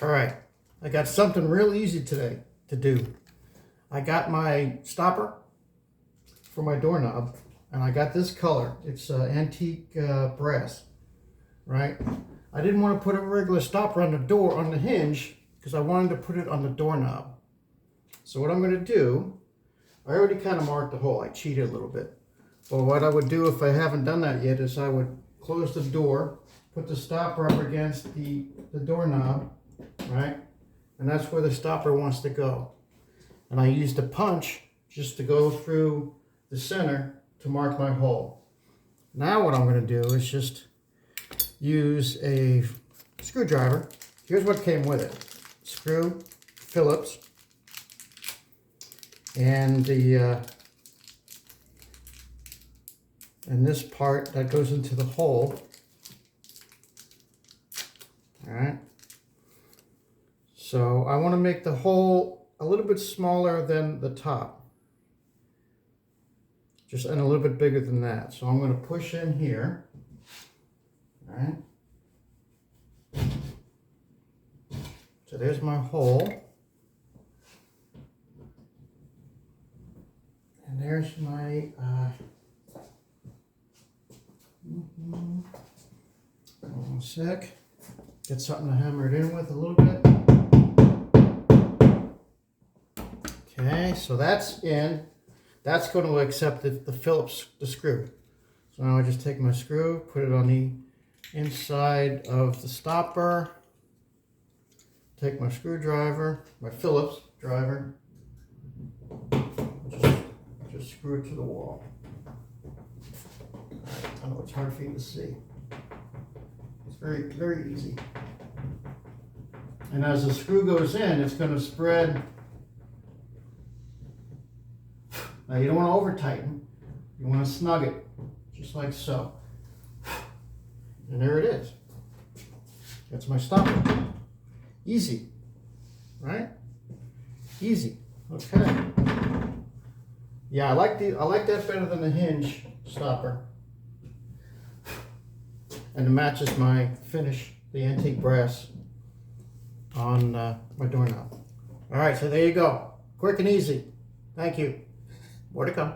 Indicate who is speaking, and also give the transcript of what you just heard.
Speaker 1: All right, I got something real easy today to do. I got my stopper for my doorknob, and I got this color. It's antique brass, right? I didn't want to put a regular stopper on the door, on the hinge, because I wanted to put it on the doorknob. So what I'm going to do, I already kind of marked the hole. I cheated a little bit. But what I would do if I haven't done that yet is I would close the door, put the stopper up against the doorknob, right? And that's where the stopper wants to go. And I used a punch just to go through the center to mark my hole. Now what I'm going to do is just use a screwdriver. Here's what came with it. Screw, Phillips, and and this part that goes into the hole. All right. So I want to make the hole a little bit smaller than the top. Just and a little bit bigger than that. So I'm going to push in here. All right. So there's my hole. And there's my one sec. Get something to hammer it in with a little bit. Okay, so that's in. That's going to accept the Phillips, the screw. So now I just take my screw, put it on the inside of the stopper. Take my screwdriver, my Phillips driver. Just screw it to the wall. I know it's hard for you to see. It's very, very easy. And as the screw goes in, it's going to spread. Now you don't want to over tighten. You want to snug it, just like so. And there it is. That's my stopper. Easy, right? Easy. Okay. Yeah, I like that better than the hinge stopper. And it matches my finish, the antique brass on my doorknob. All right, so there you go. Quick and easy. Thank you. More to come.